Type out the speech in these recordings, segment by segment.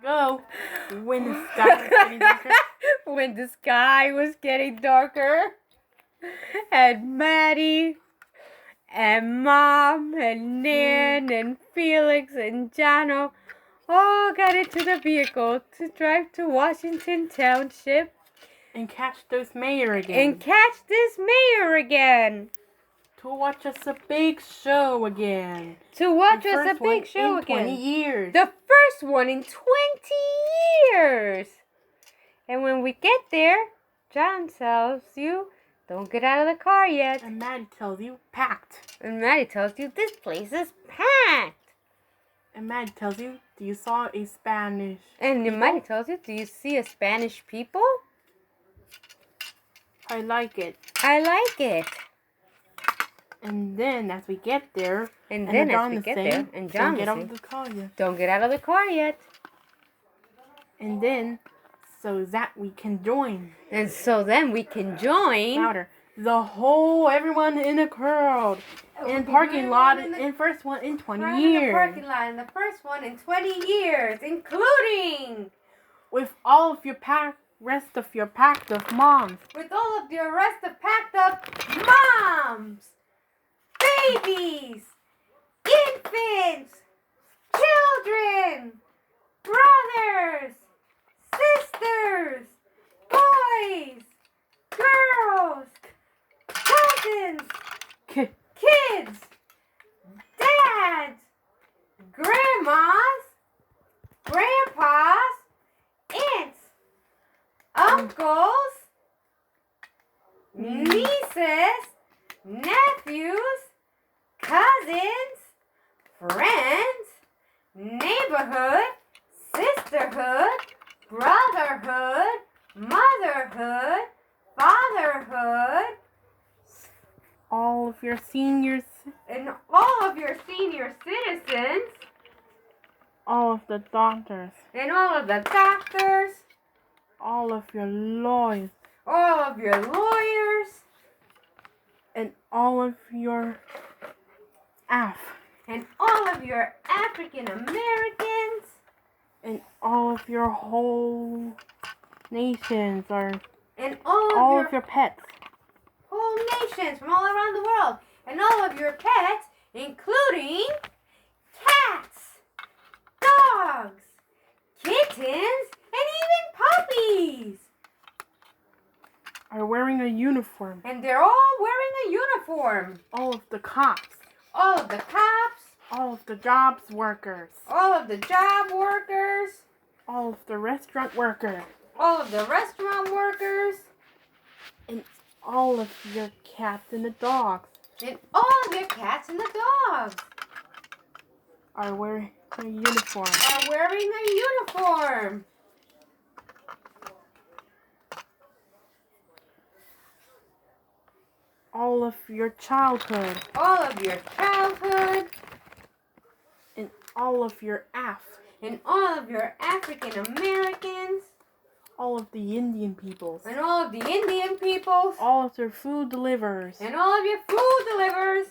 Go. When the sky was getting darker. When the sky was getting darker. And Maddie and Mom and Nan and Felix and Jano all got into the vehicle to drive to Washington Township And catch this mayor again. and catch this mayor again. To watch us a big show again. To watch The us a first one big show in again. 20 years. The first one in 20 years. And when we get there, John tells you, don't get out of the car yet. And Maddie tells you, packed. And Maddie tells you, this place is packed. And Maddie tells you, do you saw a Spanish And people? Maddie tells you, do you see a Spanish people? I like it. I like it. And then as we get there, And then as John we is get saying, there, and John don't get is out saying, of the car yet. don't get out of the car yet. And then, so that we can join. And so then we can join. Louder. Everyone in the crowd. In parking lot, and first one in 20 years. In the parking lot, and the first one in 20 years, including With all of your rest of your packed of moms. with all of your rest of packed up moms, babies, infants, children, brothers, sisters, boys, girls, cousins, kids, dads, grandmas, grandpas, aunts, uncles, nieces, nephews, cousins, friends, neighborhood, sisterhood, brotherhood, motherhood, fatherhood, All of your seniors. and all of your senior citizens, All of the doctors. and all of the doctors, All of your lawyers. all of your lawyers, And all of your and all of your African Americans, and all of your whole nations or and all all of of your pets. whole nations from all around the world, and all of your pets, including cats, dogs, kittens, and even puppies. Are wearing a uniform. And they're all wearing a uniform. All of the cops. All of the cops, All of the jobs workers. all of the job workers, All of the restaurant workers. all of the restaurant workers, And all of your cats and the dogs and all of your cats and the dogs are wearing a uniform. are wearing a uniform. All of your childhood. All of your childhood, And all of your and all of your African Americans, all of the Indian peoples. and all of the Indian peoples, All of your food deliverers. and all of your food delivers,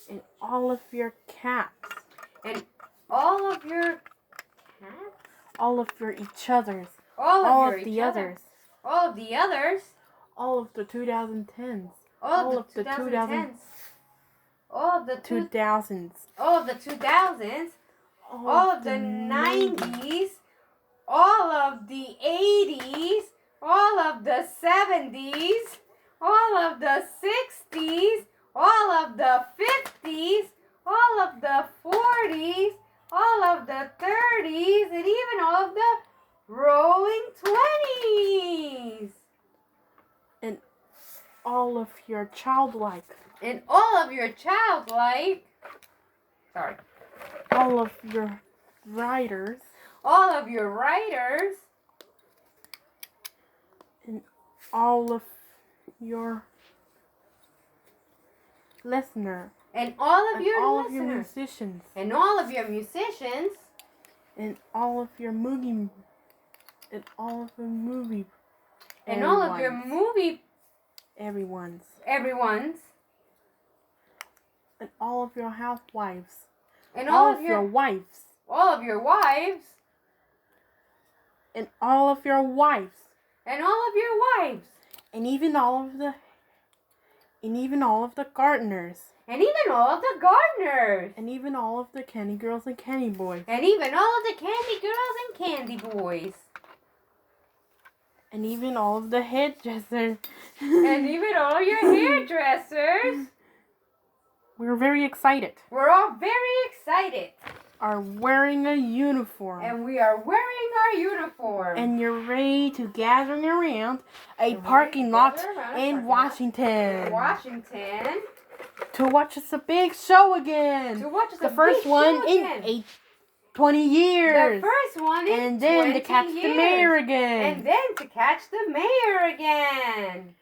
And all of your cats. and all of your cats, All of your each others. all All of your of the each other, others. all of the others, All of the 2010s. all of the 2010s, all of the 2000s. all of the 2000s, all of the 90s, all of the 80s, all of the 70s, all of the 60s, all of the 50s, all of the 40s, all of the 30s, and even all of the rolling 20s. And all of your childlike. And all of your childlike, sorry, All of your writers. all of your writers, And all of your listener. and all of And your all of your listeners, musicians. and all of your musicians, And all of your movie. And all of the movie. and all of your everyone's. everyone's, And all of your housewives. and All of your wives. all of your wives, and all of your wives. And all of your wives. And even all of the gardeners. And even all of the gardeners. And even all of the candy girls and candy boys. And even all of the candy girls and candy boys. And even all of the hairdressers. And even all your hairdressers. We're very excited. We're all very excited. Are wearing a uniform. And we are wearing our uniform. And you're ready to gather around a parking lot in Washington. To watch us a big show again. To watch us the first one in 20 years. The first one in 20 years. And then to catch the mayor again. And then to catch the mayor again.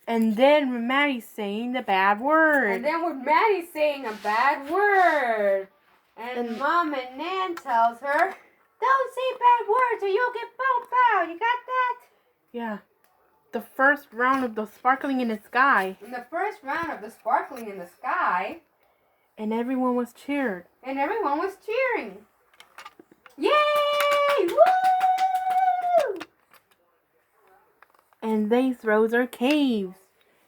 And then with Maddie saying the bad word. And then with Maddie saying a bad word. And Mom and Nan tells her, don't say bad words or you'll get bumped out. You got that? Yeah. The first round of the sparkling in the sky. In the first round of the sparkling in the sky. And everyone was cheered. And everyone was cheering. Yay! Woo! And they throw their caves.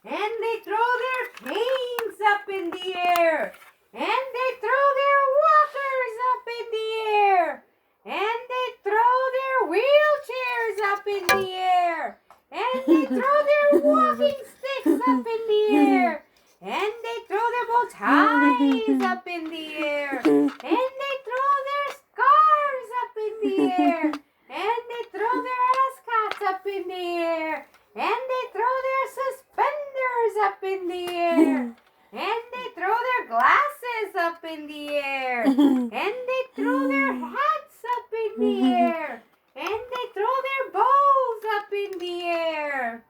And they throw their canes up in the air. And they throw their walkers up in the air. And they throw their wheelchairs up in the air. And they throw their walking sticks up in the air. And they throw their bow ties up in the air. And they throw their scarves up in the air. And they throw their ascots up in the air. And they throw their suspenders up in the air. And they throw their glasses up in the air. And they throw their hats up in the air. And they throw their bows up in the air.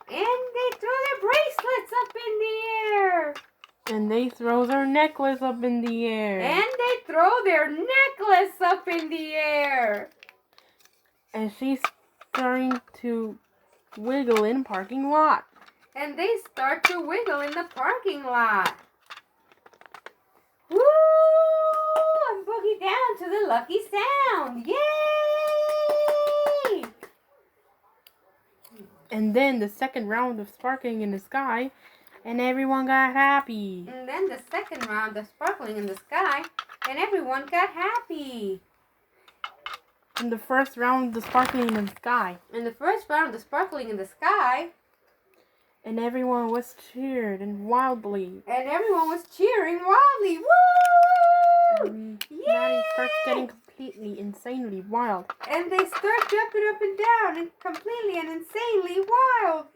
And they throw their bracelets up in the air. And they throw their necklace up in the air. And they throw their necklace up in the air. And she's starting to wiggle in parking lot. And they start to wiggle in the parking lot. Woo! And boogie down to the lucky sound. Yay! And then the second round of sparkling in the sky, and everyone got happy. And then the second round of sparkling in the sky, and everyone got happy. And the first round of the sparkling in the sky. And the first round of the sparkling in the sky. And everyone was cheered and wildly. And everyone was cheering wildly. Woo! And Maddie starts getting completely, insanely wild. And they start jumping up and down and completely and insanely wild.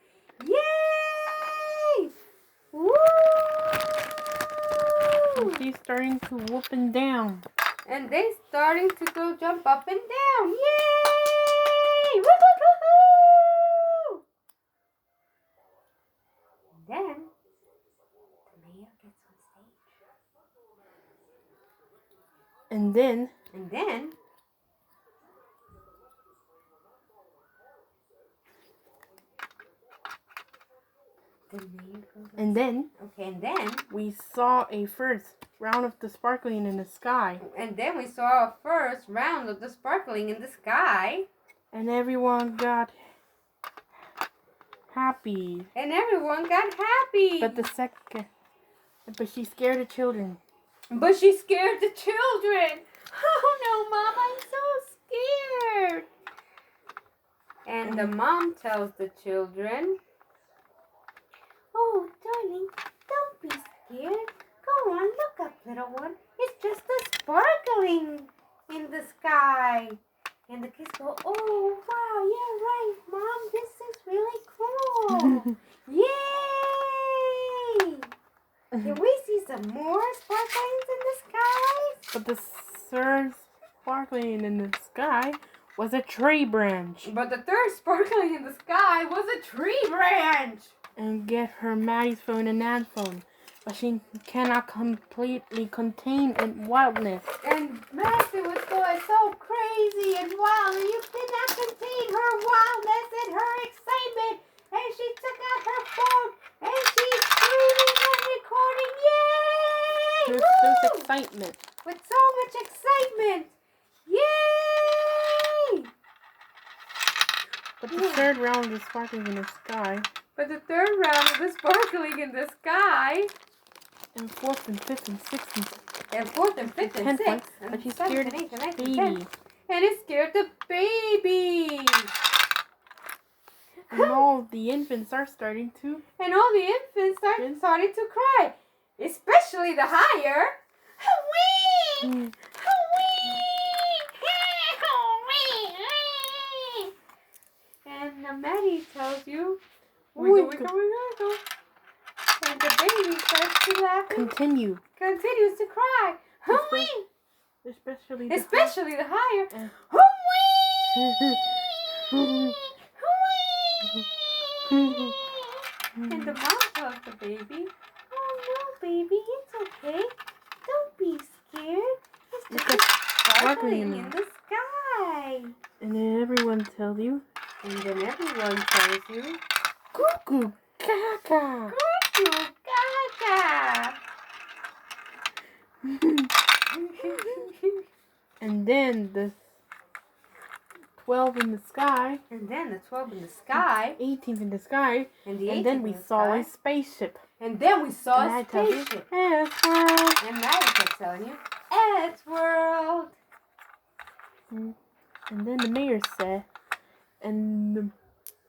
Yay! Woo! And she's starting to whoop and down. And they starting to go jump up and down. Yay! Woo-hoo-hoo-hoo! Then the mayor gets on stage. And then we saw a first round of the sparkling in the sky. And then we saw a first round of the sparkling in the sky. And everyone got happy. But she scared the children. But she scared the children. Oh no, Mom, I'm so scared. And the mom tells the children, oh, darling, don't be scared. Go on, look up, little one. It's just the sparkling in the sky. And the kids go, oh, wow, yeah, right, Mom, this is really cool. Yay! Can we see some more sparklings in the sky? But the third sparkling in the sky was a tree branch. But the third sparkling in the sky was a tree branch. And get her Maddie's phone and Nan's phone. But she cannot completely contain in wildness. And Master was going so crazy and wild, and you could not contain her wildness and her excitement. And she took out her phone, and she's screaming and recording. Yay! There's excitement. With so much excitement. Yay! But the third round is sparkling in the sky. But the third round of the sparkling in the sky. And fourth and fifth and sixth And fourth and fifth and sixth. But he's scared of the baby. And it scared the baby. And all the infants are starting to. And all the infants are starting to cry. Especially the higher. Wee! And Maddie tells you, wiggle, wiggle, wiggle, wiggle. And the baby starts to laugh. Continues to cry. Especially the higher. And the mom tells the baby, oh no, baby, it's okay. Don't be scared. It's just sparkling in the sky. And then everyone tells you. Cuckoo, caca. Cuckoo, caca. And then the 12 in the sky. And then the 12 in the sky. 18th in the sky. And then we saw a spaceship. And then we saw a spaceship. World. And Maddie kept telling you, Ed's World. And then the mayor said, and the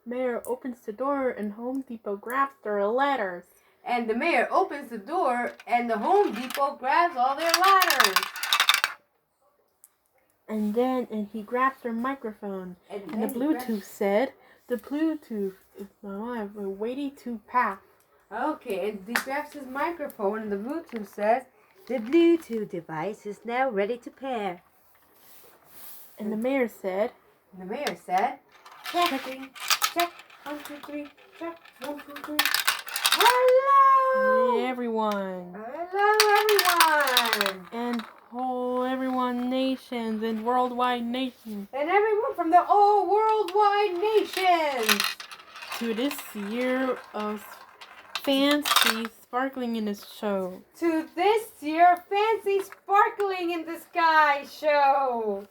mayor opens the door and Home Depot grabs their ladders. And the mayor opens the door and the Home Depot grabs all their ladders. And then he grabs their microphone. And the Bluetooth said, the Bluetooth is now ready to pass. Okay, and he grabs his microphone and the Bluetooth says, the Bluetooth device is now ready to pair. And the mayor said, checking, check, 1, 2, 3, check, 1, 2, 3. Hello! Everyone. Hello, everyone. And everyone nations and worldwide nations. And everyone from the all worldwide nations. To this year of fancy sparkling in the show. To this year fancy sparkling in the sky show.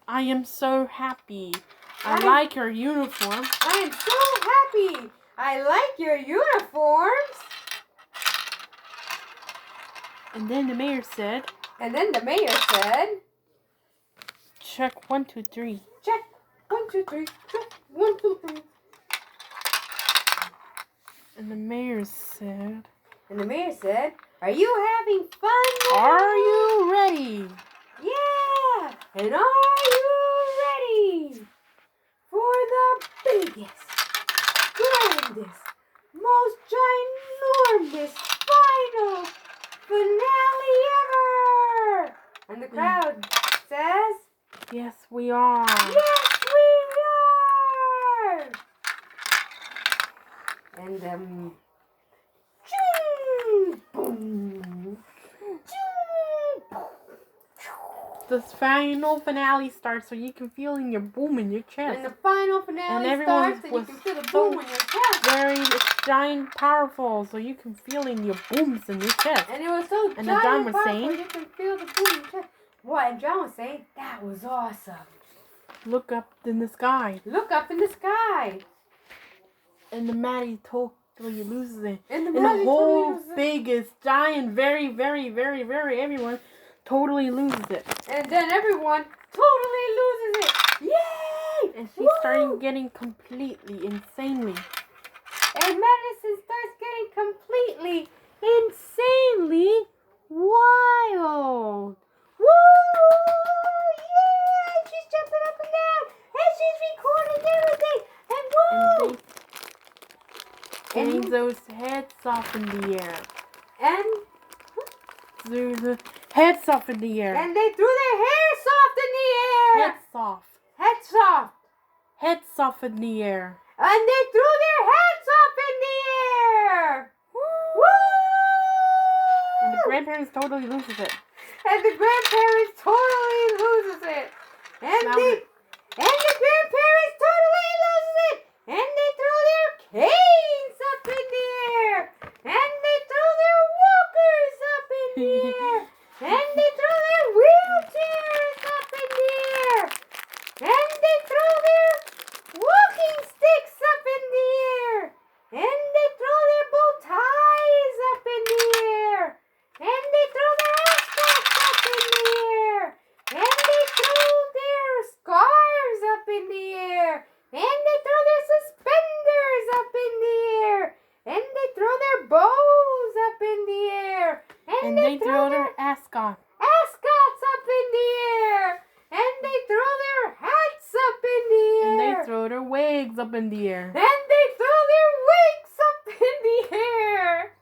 I am so happy. I like your uniform. I am so happy. I like your uniforms. And then the mayor said, check 1, 2, 3. Check 1, 2, 3. Check 1, 2, 3. And the mayor said, are you having fun now? Are you ready? Yeah! And are you ready for the biggest, grandest, most ginormous final finale ever? And the crowd says, yes, we are. Yes, we are! And boom, boom. The final finale starts so you can feel in your boom in your chest. And the final finale starts and you can feel the boom in your chest. Very giant powerful so you can feel in your booms in your chest. And it was so and giant John was powerful saying, you can feel the boom in your chest. What? And John was saying, that was awesome. Look up in the sky. Look up in the sky. And the Maddie totally loses it. And the whole biggest, giant, very, very, very, very everyone totally loses it. And then everyone totally loses it. Yay! And she's starting getting completely, insanely. And Madison starts getting completely, insanely wild. Woo! Yeah! She's jumping up and down. And she's recording everything. And woo! And those heads off in the air. And the heads off in the air. And they threw their hair soft in the air. Heads off. Heads soft. Heads off in the air. And they threw their heads up in the air. Woo! And the grandparents totally loses it. And the grandparents totally loses it. And the grandparents totally loses it. And they throw their canes up in the air. And they throw their walkers up in the air. And they throw their wheelchairs up in the air. And they throw their walking wigs up in the air. And they throw their wigs up in the air.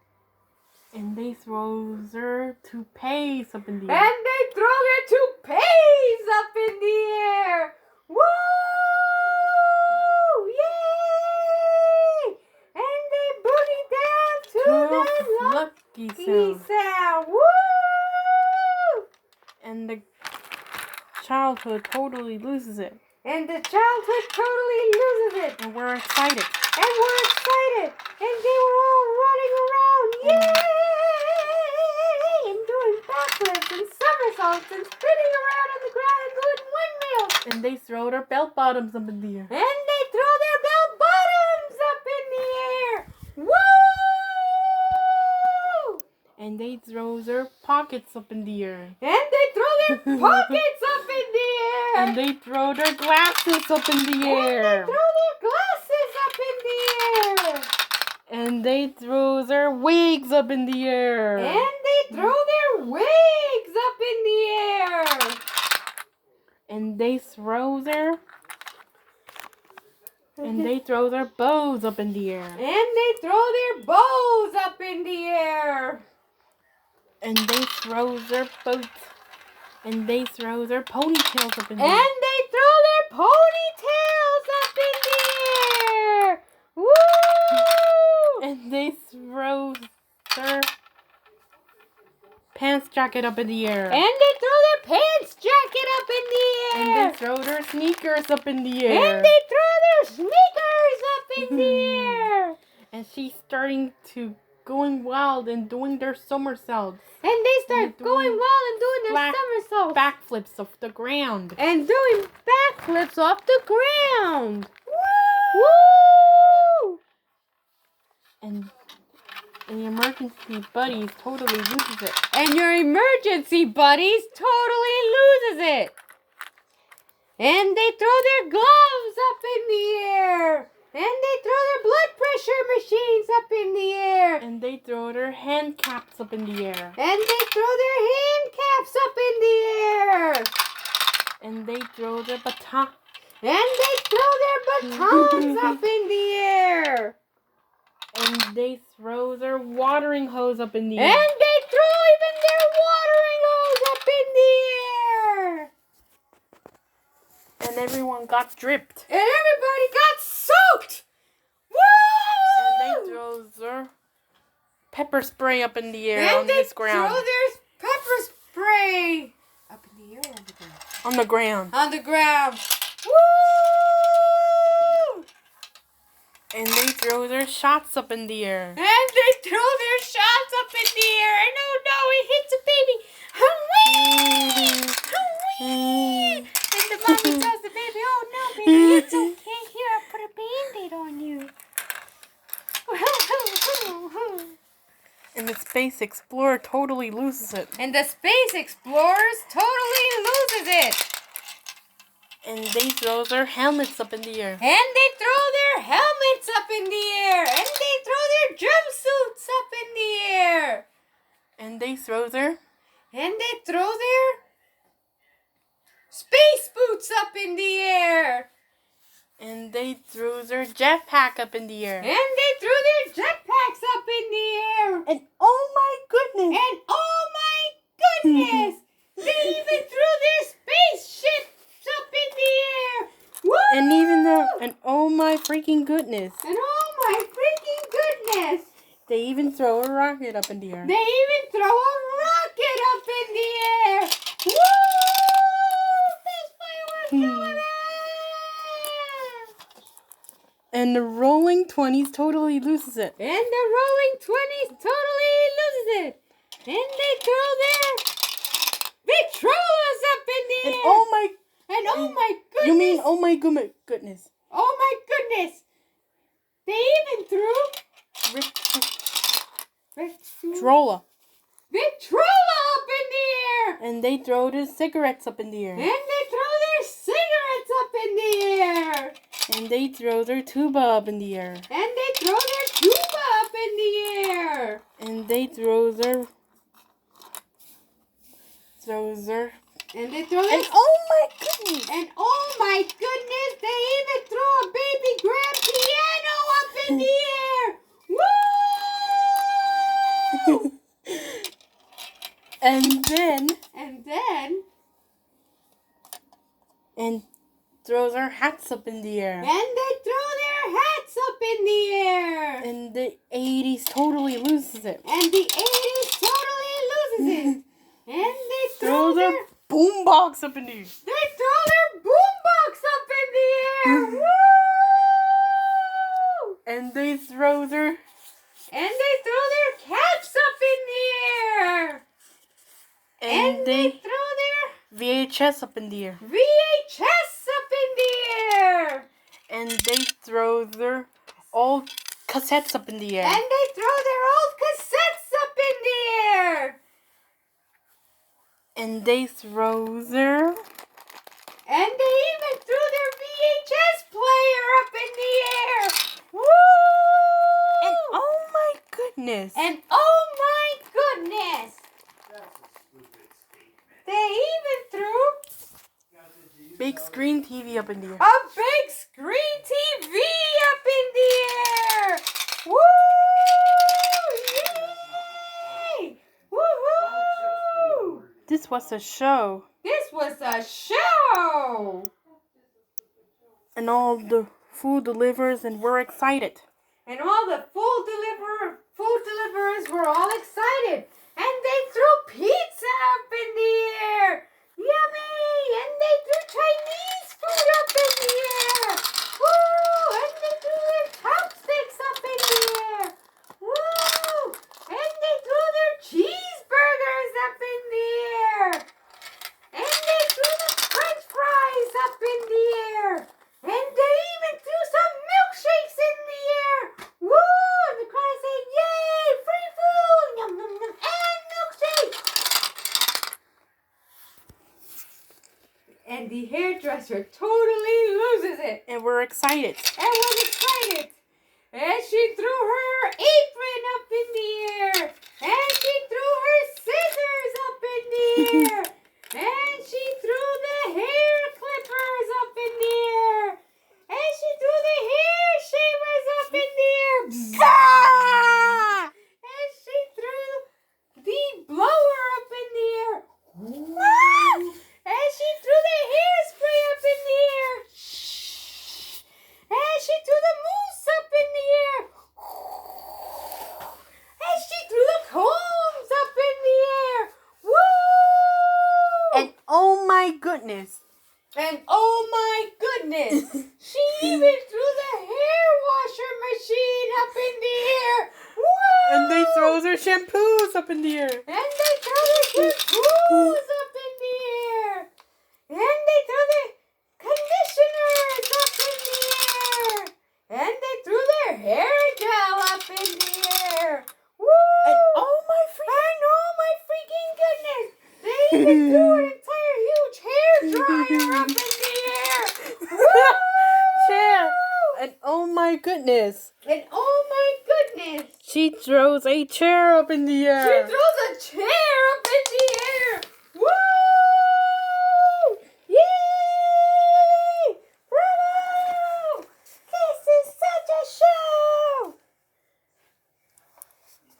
And they throw their toupees up in the air. And they throw their toupees up in the air. Woo! Yay! And they booty down to the lucky lucky sound. sound. Woo! And the childhood totally loses it. And the childhood totally loses it. And we're excited. And we're excited. And they were all running around. Yay! And doing backflips and somersaults and spinning around on the ground and doing windmills. And they throw their belt bottoms up in the air. And they throw their bell bottoms up in the air. Woo! And they throw their pockets up in the air. And they throw their pockets up in the air. And they throw their glasses up in the air. And they throw their glasses up in the air. And they throw their wigs up in the air. And they throw their wigs up in the air. And they throw their bows up in the air. And they throw their bows up in the air. And they throw their boats. And they throw their ponytails up in the And air. they throw their ponytails up in the air. Woo! And they throw their pants jacket up in the air. And they throw their pants jacket up in the And air. they throw their sneakers up in the air. And they throw their sneakers up in the air. And she's starting to going wild and doing their somersaults. And they And start going wild and doing their black somersaults. Backflips off the ground. And doing backflips off the ground. Woo! Woo! And the emergency buddies totally loses it. And your emergency buddies totally loses it. And they throw their gloves up in the air. And they throw their blood pressure machines up in the air. And they throw their hand caps up in the air. And they throw their hand caps up in the air. And they throw their baton. And they throw their batons up in the air. And they throw their watering hose up in the air. And they throw even their watering hose up in the air. And everyone got dripped. And everybody got soaked. Woo! And they throw their pepper spray up in the air And on they this ground. throw their pepper spray up in the air or on the ground? On the ground. On the ground. Woo! And they throw their shots up in the air. And they throw their shots up in the air. And oh no, it hits a baby. Hooray! Hooray! And the mommy tells the baby, oh no, baby, it's okay. Here, I put a Band-Aid on you. And the Space Explorer totally loses it. And the Space Explorers totally loses it. And they throw their helmets up in the air. And they throw their helmets up in the air. And they throw their jumpsuits up in the air. And they throw their And they throw their space boots up in the air. And they threw their jetpack up in the air. And they threw their jetpacks up in the air. And oh my goodness! And oh my goodness! They even threw their spaceships up in the air. Woo! And oh my freaking goodness! And oh my freaking goodness! They even throw a rocket up in the air. They even throw a rocket up in the air. Woo! There's fireworks going on. And the Rolling 20s totally loses it. And the Rolling 20s totally loses it. And they throw their Victrolas up in the And air. oh my goodness. You mean oh my goodness. Oh my goodness. They even threw Victrola. Victrola up in the air. And they throw the cigarettes up in the air. And they throw their cigarettes up in the air. And they throw their tuba up in the air. And they throw their tuba up in the air. And they throw their And they throw their And oh my goodness! And oh my goodness, they even throw a baby And then throws their hats up in the air. And they throw their hats up in the air. And the 80s totally loses it. And the 80s totally loses it. And they Throw their boombox up in the air. They throw their boombox up in the air. Woo! And they throw their caps up in the air. And they throw their VHS up in the air. VHS up in the air. And they throw their old cassettes up in the air. And they throw their old cassettes up in the air. And they throw their And they even threw their VHS player up in the air. Woo! And oh my goodness. And oh my goodness. They even threw Big screen TV up in the air. a big screen TV up in the air. Woo! Yay! Woohoo! This was a show. This was a show. And all the food deliverers and we're excited. And all the food deliverers were all excited. And they threw pizza up in the air. Yummy! And they threw Chinese food up in the air. Woo! And they threw their chopsticks up in the air. Woo! And they threw their cheeseburgers up in the air. And they threw the French fries up in the air. And they even threw some milkshakes in the air. Woo! And the crowd said, yay! Free food! Yum, yum, yum, and milkshake! And the hairdresser totally loses it. And we're excited. And was excited. And she threw her apron up in the air. And she threw her scissors up in the air. And she threw the hair clippers up in the air. And she threw the hair shavers up in the air. And she threw the blower up in the air. And she threw the hairspray up in the air. And she threw the mousse up in the air. And she threw the combs up in the air. Woo! And oh my goodness. And oh my goodness, she even threw the hair washer machine up in the air. Woo! And they throw their shampoos up in the air. And they throw the shampoos up in the air. And they threw the conditioners up in the air. And they threw their hair gel up in the air. Woo! And oh my freaking goodness, they even threw an entire huge hair dryer up in the air. Woo! Yeah. And oh my goodness. And oh my goodness, She throws a chair up in the she air. throws a chair up in the air. Woo! Yay! Bravo! This is such a show!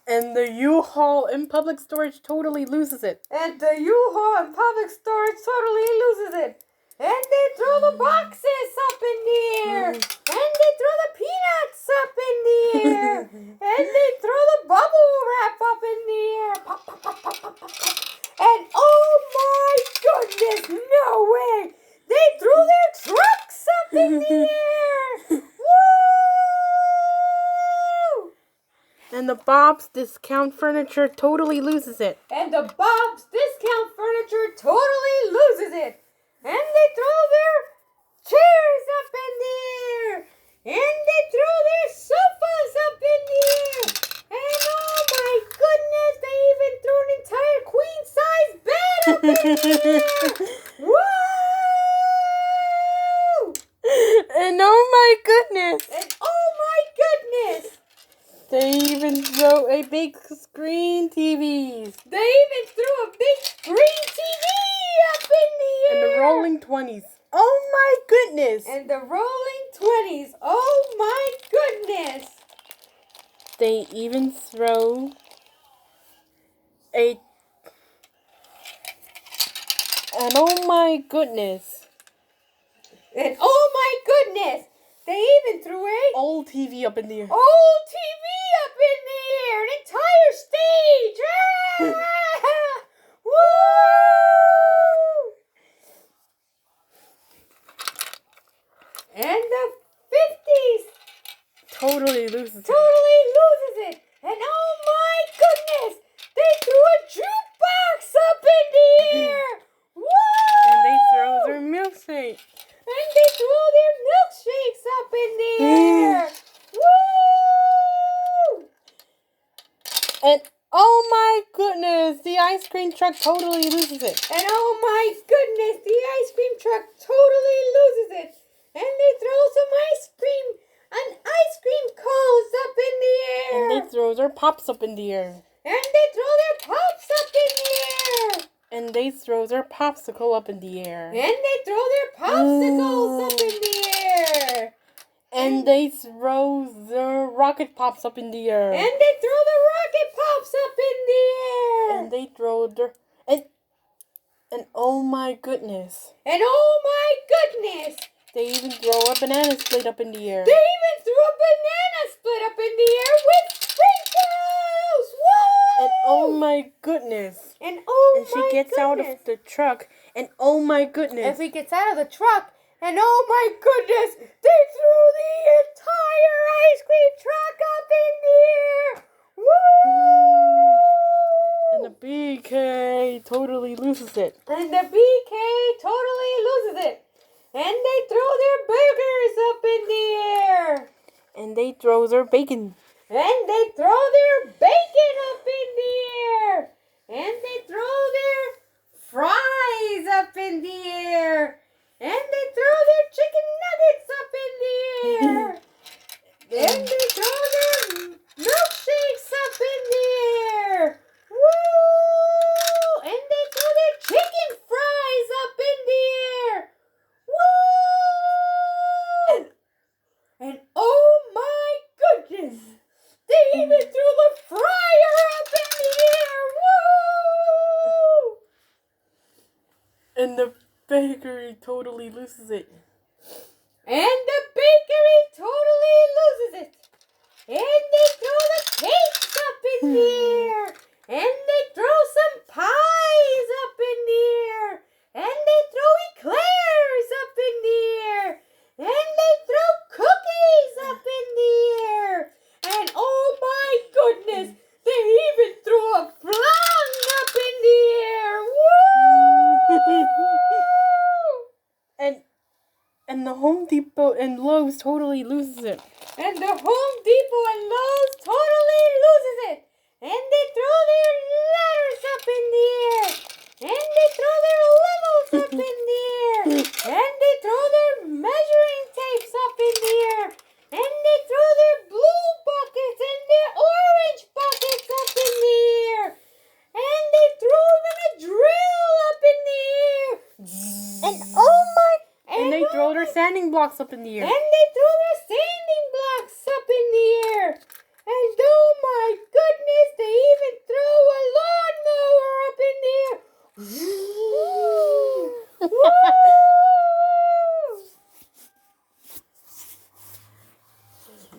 And the U-Haul in public storage totally loses it. And the U-Haul in public storage totally loses it. And they throw the boxes up in the air. And they throw the peanuts up in the air. And they throw the bubble wrap up in the air. Pop, pop, pop, pop, pop, pop, pop. And oh my goodness, no way. They threw their trucks up in the air. Woo! And the Bob's Discount Furniture totally loses it. And the Bob's Discount Furniture totally loses it. And they throw their chairs up in the air. And they throw their sofas up in the air. And oh my goodness, they even threw an entire queen-size bed up in the air. Woo! And oh my goodness. And oh my goodness, They even throw a big screen TVs. they even threw a big screen TV up in the air. And the rolling 20s. Oh my goodness. And the rolling 20s. Oh my goodness. They even throw a And oh my goodness. And oh my goodness, they even threw a old TV up in the air. old TV up in the air, an entire stage. Ah! Woo! And the 50s Totally loses it. totally loses it. And oh my goodness, they threw a jukebox up in the air. Woo! And they throw their milkshake. And they throw their milkshakes up in the air. Woo! And oh my goodness, the ice cream truck totally loses it. And oh my goodness, the ice cream truck totally loses it. And they throw some ice cream cones up in the air. And they throw their pops up in the air. And they throw their pops up in the air. And they throw their popsicle up in the air. And they throw their popsicles up in the air. And they throw their rocket pops up in the air. And they throw the rocket pops up in the air. And they throw their and oh my goodness. And oh my goodness. They even throw a banana split up in the air. They even threw a banana split up in the air with sprinkles. Whoa! And oh my goodness. And oh And she my gets goodness. out of the truck. And oh my And goodness. she gets out of the truck. And oh my goodness, they threw the entire ice cream truck up in the air. Woo! And the BK totally loses it. And the BK totally loses it. And they throw their burgers up in the air. And they throw their bacon. And they throw their bacon up in the air. And they throw their fries up in the air. And they throw their chicken nuggets up in the air. And they throw their milkshakes up in the air. Woo! And they throw their chicken fries up in the air. Woo! And oh my goodness, they even threw the fryer up in the air. Woo! And the bakery totally loses it. And the bakery totally loses it. And they throw the cakes up in the air. And they throw some pies up in the air. And they throw eclairs up in the air. And they throw cookies up in the air. And oh my goodness, they even threw a flan up in the air. Woo! And the Home Depot and Lowe's totally loses it. And the Home Depot and Lowe's totally loses it. And they throw their ladders up in the air. And they throw their levels up in the air. And they throw their measuring tapes up in the air. And they throw their blue buckets and their orange buckets up in the air. And they throw even a drill up in the air. And oh my! And And they throw their sanding blocks up in the air. And they throw their sanding blocks up in the air. And oh my goodness, they even throw a lawnmower up in the air. Woo!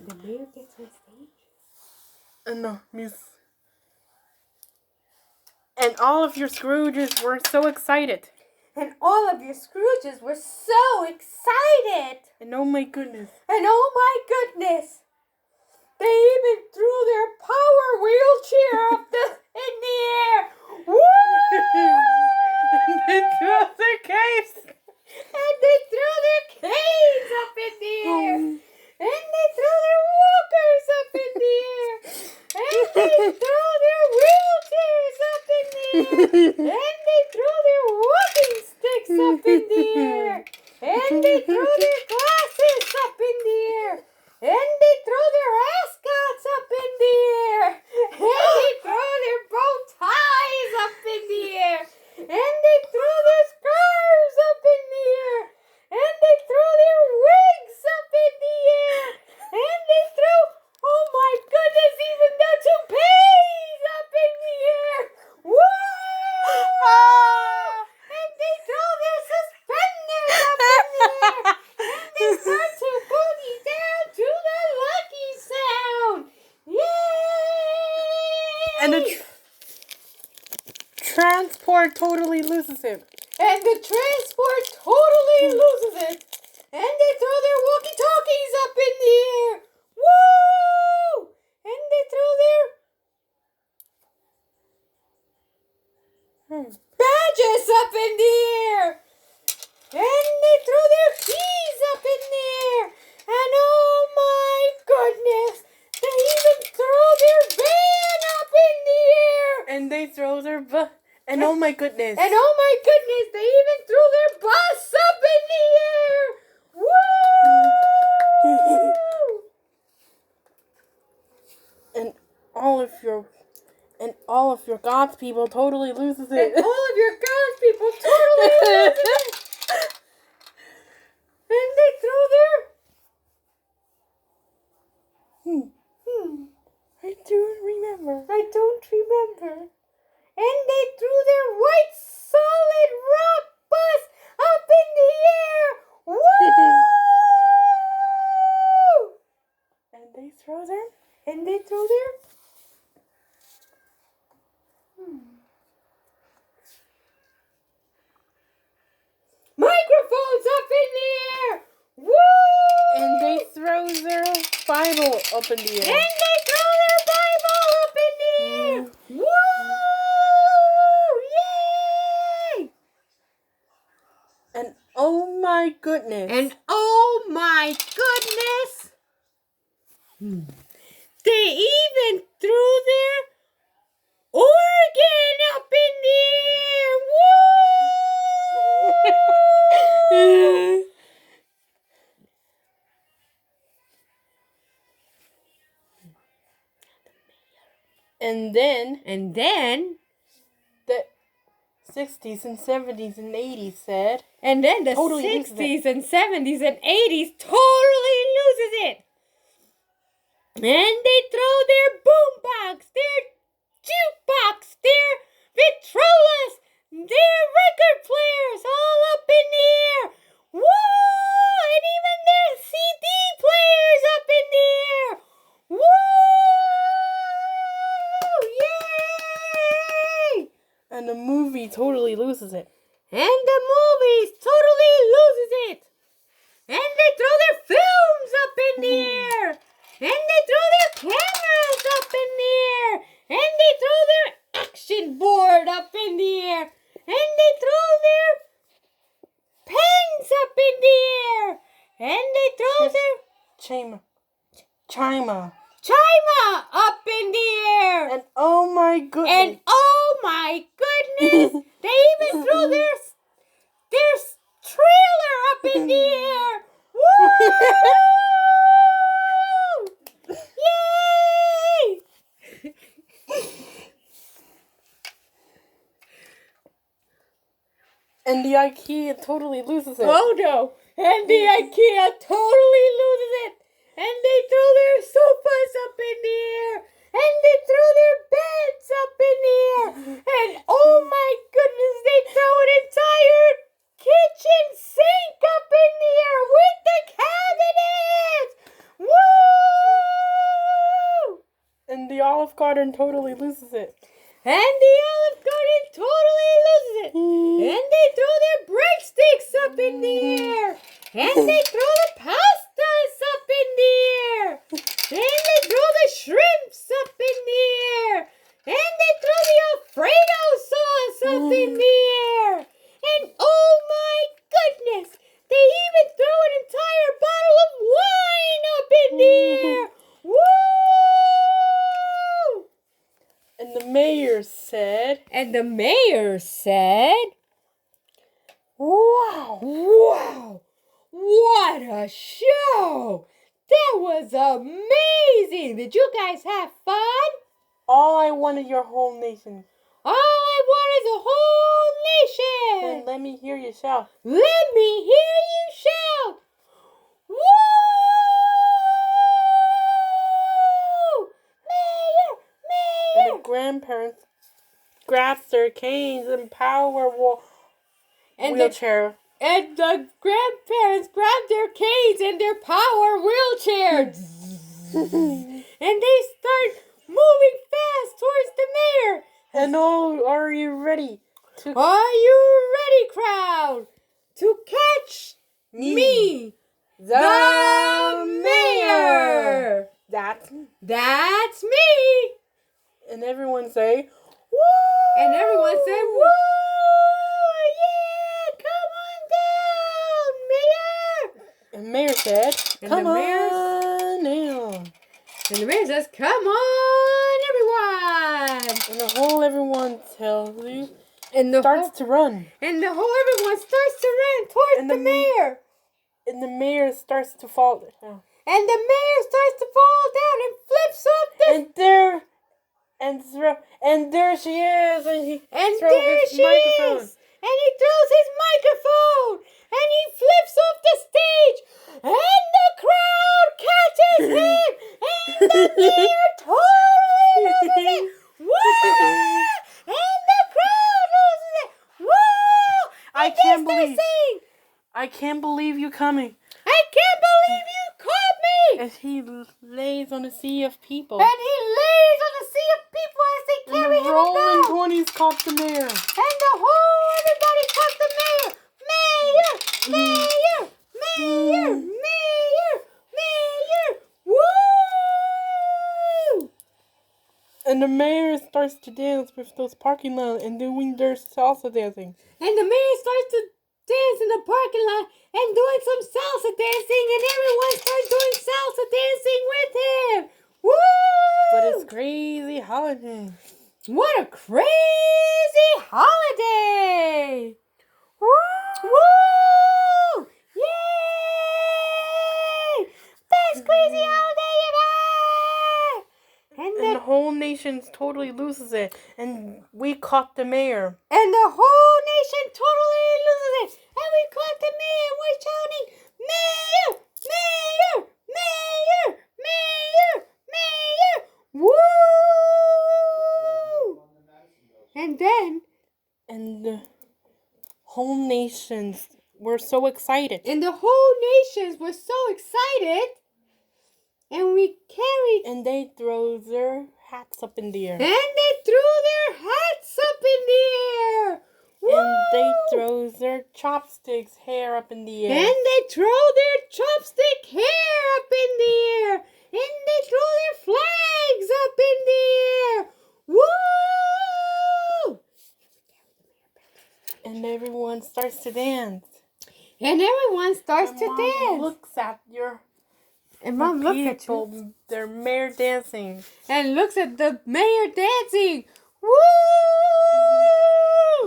The mayor gets on stage. And the music. And all of your Scrooges were so excited. And all of your Scrooges were so excited. And oh my goodness. And oh my goodness, they even threw their power wheelchair up in the air. Woo! And they threw their capes. And they threw their canes up in the air. And they threw their walkers up in the air. And they threw their wheelchairs up in the air. And they threw their walking sticks up in the air. And they threw their glasses up in the air. And they throw their ascots up in the air. And they throw their bow ties up in the air. And they throw their scarves up in the air. And they throw their wigs up in the air. And they throw, oh my goodness, even the toupees up in the air. Woo! And they throw And the transport totally loses it. And the transport totally loses it. And they throw their walkie-talkies up in the air. Woo! And they throw their badges up in the air. And they throw their keys up in the air. And oh my goodness, they even throw their van up in the air. And they throw their and oh my goodness. And oh my goodness, they even threw their bus up in the air. Woo! and all of your God's people totally loses it. And all of your God's people totally lose it. And they throw their... I don't remember. I don't remember. And they threw their white solid rock bus up in the air. Woo! And they throw their... And they throw their... microphones up in the air. Woo! And they throw their Bible up in the air. And they throw their Bible up in the air. Woo! Yay! And oh my goodness. And oh my goodness, they even threw their organ up in the air. Woo! And then the 60s and 70s and 80s said... And then the Totally loses 60s and 70s and 80s totally loses it. And they throw their boombox, their jukebox, their vitrolas, their record players all up in the air. Whoa! And even their CD players up in the air. Woo! Yay! And the movie totally loses it. And the movies totally loses it. And they throw their films up in the air. And they throw their cameras up in the air. And they throw their action board up in the air. And they throw their pens up in the air. And they throw their Chima up in the air. And oh my goodness. And oh my goodness, they even threw their trailer up in the air. Woo! Yay! And the IKEA totally loses it. Oh no! And the IKEA totally loses it. And they throw their sofas up in the air. And they throw their beds up in the air. And oh my goodness, they throw an entire kitchen sink up in the air with the cabinets. Woo! And the Olive Garden totally loses it. And the Olive Garden totally loses it. And they throw their breadsticks up in the air. And they throw the pastas up in the air. And they throw the shrimps up in the air. And they throw the Alfredo sauce up in the air. And oh my goodness, they even throw an entire bottle of wine up in the air. Woo! And the mayor said... Wow! Wow! What a show! That was amazing! Did you guys have fun? All I wanted your whole nation. All I want is a whole nation! And let me hear you shout. Let me hear you shout! Woo! Mayor! And Mayor! the grandparents grabbed their canes and wheelchair. And the grandparents grabbed their canes and their power wheelchairs. And they start moving fast towards the mayor. And oh, are you ready? Are you ready, crowd, to catch me, the mayor? That's me. and everyone say, woo! And everyone said, woo! Yeah, come on down, mayor. And Mayor said, And come the mayor- on now. And the mayor says, come on, everyone. And the whole everyone tells you And the starts to run. And the whole everyone starts to run towards And the the- mayor. And the mayor starts to fall down. And the mayor starts to fall down and flips off the... And there she is. And he And throws there his she microphone. is. And he throws his microphone. And he flips off the stage. And the crowd catches him. And the mayor totally loses it. Woo! And the crowd loses it. Woo! I And can't they start believe- saying, I can't believe you coming. I can't believe you caught me. As he lays on a sea of people. And he lays on the sea of people as they And carry the him rolling about. 20s caught the mayor. And the whole everybody caught the mayor. Mayor, mayor, mayor, mayor, mayor. Woo! And the mayor starts to dance with those parking lot and doing their salsa dancing. And the mayor starts to dance in the parking lot and doing some salsa dancing, and everyone starts doing salsa dancing with him. Woo! But it's crazy holiday. What a crazy holiday! Woo! Woo! Yay! Best crazy holiday ever! And the whole nation totally loses it. And we caught the mayor. And the whole nation totally loses it. And we caught the mayor and we're shouting, Mayor! Mayor! Mayor! Mayor! Mayor! Woo! And then... And the whole nations were so excited. And the whole nations were so excited. And we carried... And they throw their hats up in the air. And they threw their hats up in the air. And they Woo! throw their chopsticks hair up in the air. And they throw their chopstick hair up in the air. And they throw their flags up in the air. Woo! And everyone starts to dance. And everyone starts And to Mom dance. looks at your And Mom looks at you. people, their mayor dancing. And looks at the mayor dancing. Woo!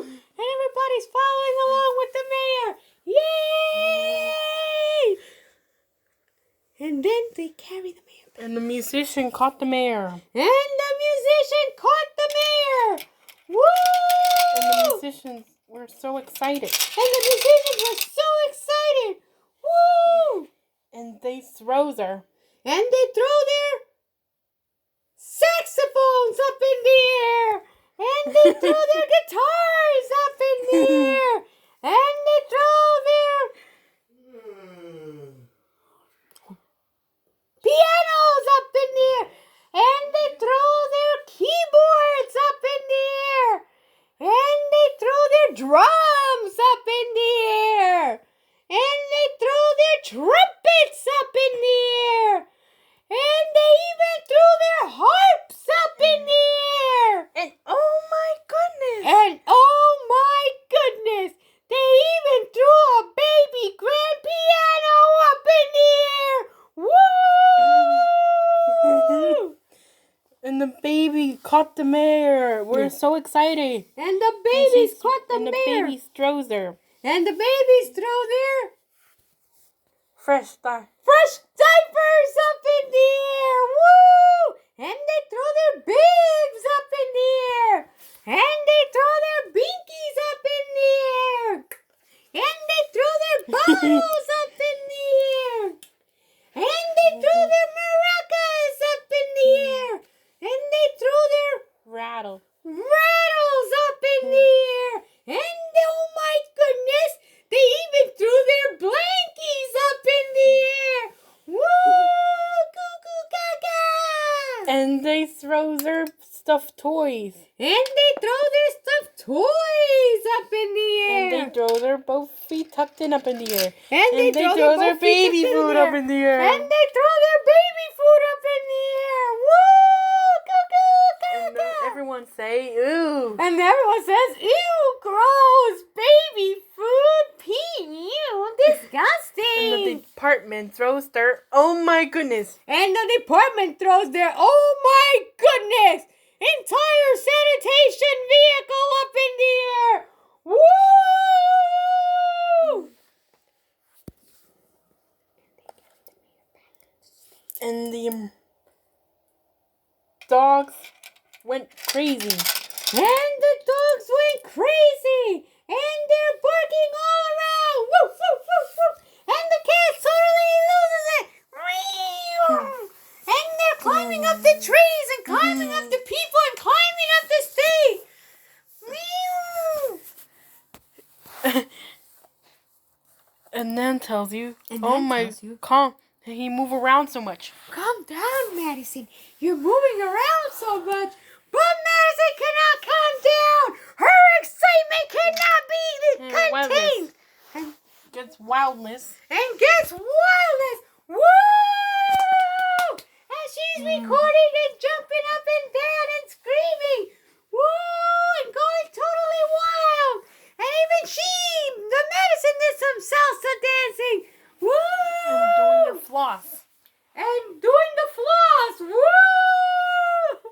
And everybody's following along with the mayor. Yay! And then they carry the mayor. And the musician caught the mayor. And the musician caught the mayor. Woo! And the musicians were so excited. And the musicians were so excited. Woo! And they throw her. And they throw their saxophones up in the air. And they throw their guitars up in the air. And they throw their pianos up in the air. And they throw their keyboards up in the air. And they throw their drums up in the air. And they throw their trumpets up in the air. And they even threw their harps up in the air. And oh my goodness! And oh my goodness, they even threw a baby grand piano up in the air. Woo! And the baby caught the mayor. We're so excited. And the babies caught the and the mayor. babies throws her. And the babies throw their Fresh fresh diapers up in the air. Woo! And they throw their bibs up in the air. And they throw their binkies up in the air. And they throw their bottles up in the air. And they throw their maracas up in the air. And they throw their rattle. rattles up in the air. And oh my goodness, they even threw their blankies up in the air. And they throw their stuffed toys. And they throw their stuffed toys up in the air. And they throw their both feet tucked in up in the air. And they throw their baby food up in the air. And they throw their baby food up in the air. Woo! And everyone say, ew. And everyone says, ew, gross, baby food, pee, ew, disgusting. And the department throws their, oh my goodness. And the department throws their, oh my goodness, entire sanitation vehicle up in the air. Woo! And the dogs went crazy. And the dogs went crazy. And they're barking all around. Woof, woof, woof, woof. And the cat totally loses it. And they're climbing up the trees and climbing up the people and climbing up the stage. And then tells you, And oh then my, tells you, calm. He move around so much. calm down, Madison. You're moving around so much. But Madison cannot calm down. Her excitement cannot be contained. And gets wildness. And gets wildness. Woo! And she's recording and jumping up and down and screaming. Woo! And going totally wild. And even the Madison did some salsa dancing. Woo! And doing their floss. And doing the floss. Woo!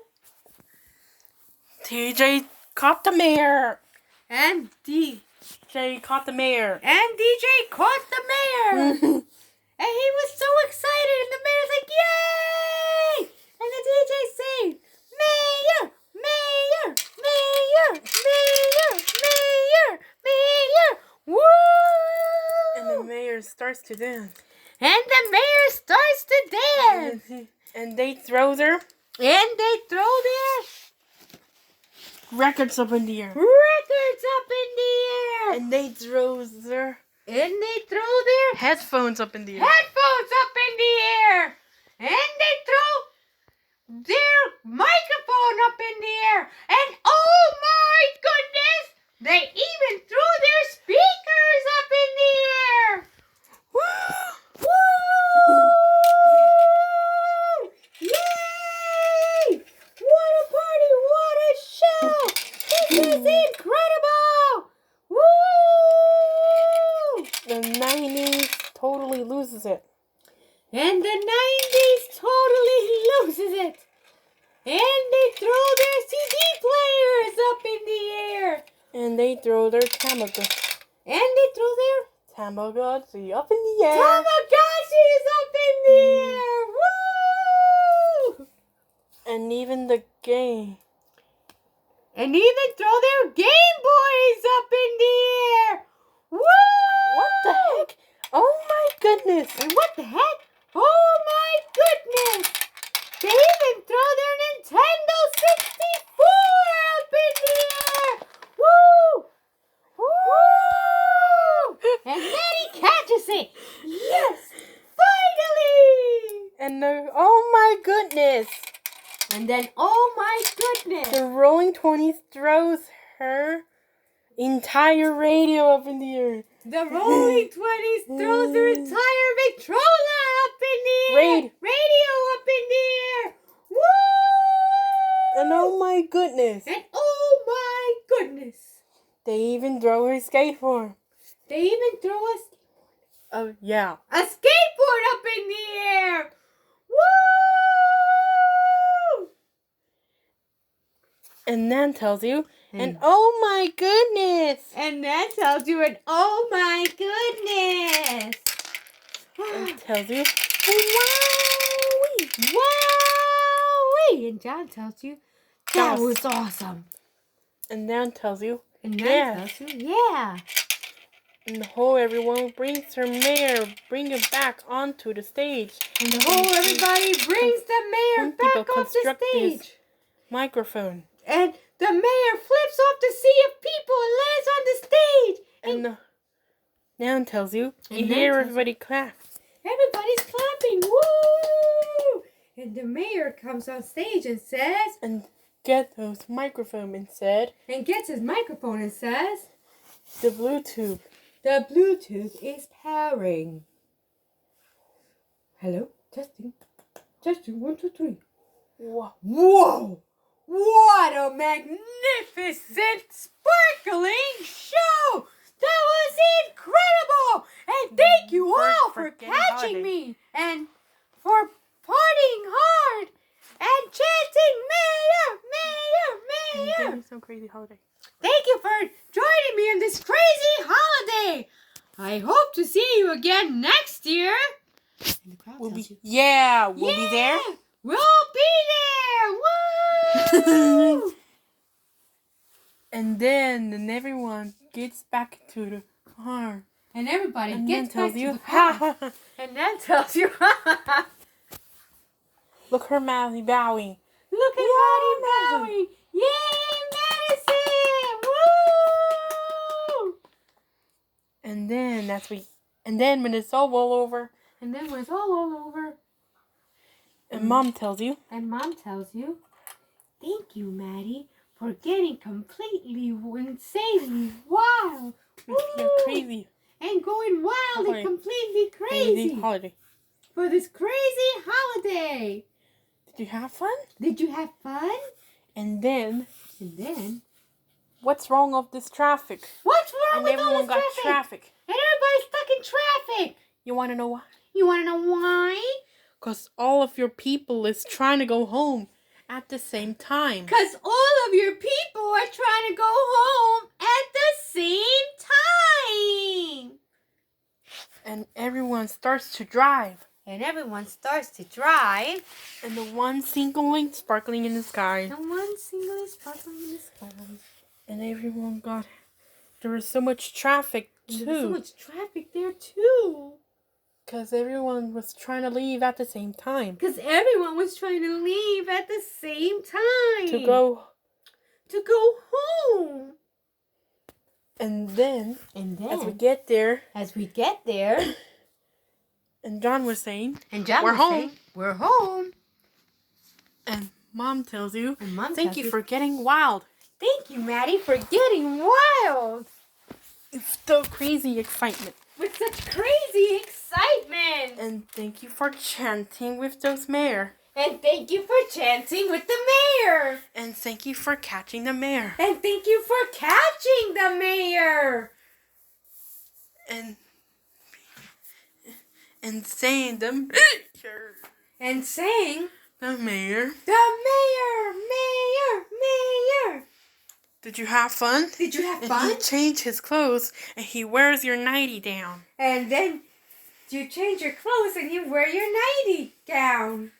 TJ caught the mayor. And DJ caught the mayor. And DJ caught the mayor. And he was so excited. And the mayor's like, yay! And the DJ saying, mayor, mayor, mayor, mayor, mayor, mayor. Woo! And the mayor starts to dance. And the mayor starts to dance. And they throw their records up in the air. Records up in the air. And they throw their headphones up in the air. Headphones up in the air. And they throw their microphone up in the air. And oh my goodness, they even threw their speakers up in the air. Woo! Woo! Yay! What a party! What a show! This is incredible! Woo! The 90s totally loses it. And the 90s totally loses it. And they throw their CD players up in the air. And they throw their Tamagotchi. And they throw their Tamagotchi up in the air. Tamagotchis up in the air. Woo! And even the game. And even throw their Game Boys up in the air. Woo! What the heck? Oh my goodness. And what the heck? Oh my goodness. They even throw their Nintendo 64 up in the air. Woo! Woo! And then he catches it. Yes! Finally! And oh my goodness. And then, oh my goodness. The Rolling 20s throws her entire radio up in the air. The Rolling 20s throws their entire Victrola up in the air. Radio up in the air. Woo! And oh my goodness. And oh my goodness. They even throw her skateboard. They even throw Oh, yeah. a skateboard up in the air. Woo! And then tells you, and oh my goodness. And that tells you an oh my goodness. And tells you, Wowee! Wowee! And John tells you, that was awesome. And then tells you, And then tells you, yeah. And the whole everyone brings her mayor, bring it back onto the stage. And the whole everybody brings the mayor back off the stage. Microphone. And the mayor flips off the sea of people and lands on the stage. And now tells you, And you then hear tells everybody clap. Everybody's clapping. Woo! And the mayor comes on stage and says, and gets his microphone and said, and gets his microphone and says, the Bluetooth. the Bluetooth is pairing. Hello, testing. Testing, 1, 2, 3. Whoa. Whoa! What a magnificent, sparkling show! That was incredible! And thank you all for catching me and for partying hard and chanting Mayor, Mayor, And Mayor! give me some crazy holiday. Thank you for joining me on this crazy holiday. I hope to see you again next year. And the crowd We'll tells be, you, we'll be there. We'll be there. Woo! And then everyone gets back to the car. And everybody And gets then back tells to you, the car. ha! And then tells you, Look her Maddie bowing. look at Maddie bowing. Yay, Madison! Woo! And then when it's all over, And then when it's all over, and Mom tells you, and Mom tells you, thank you, Maddie, for getting completely insanely wild. you're crazy. And going wild Holiday. and completely Crazy crazy holiday. for this crazy holiday. Did you have fun? Did you have fun? And then, What's wrong with this traffic? wrong And with all everyone this got traffic? traffic. And everybody's stuck in traffic. You want to know why? You want to know why? Because all of your people is trying to go home at the same time. Because all of your people are trying to go home at the same time. And everyone starts to drive. And everyone starts to drive. And the one single light sparkling in the sky. And one single is sparkling in the sky. And there was so much traffic And there was so too. much traffic there too. Because everyone was trying to leave at the same time. Because everyone was trying to leave at the same time. To go. home. And then, And as we get there, and John was saying, and John we're was home. saying, we're home. And Mom tells you, And Mom thank tells you you, for getting wild. thank you, Maddie, for getting wild. It's so crazy excitement. With such crazy excitement. And thank you for chanting with those mayor. And thank you for chanting with the mayor. And thank you for catching the mayor. And thank you for catching the mayor. And saying them. And saying, The mayor. the mayor, mayor, mayor. Did you have fun? Did you have And fun? he changed his clothes and he wears your nightie down. And then you change your clothes and you wear your nightie gown.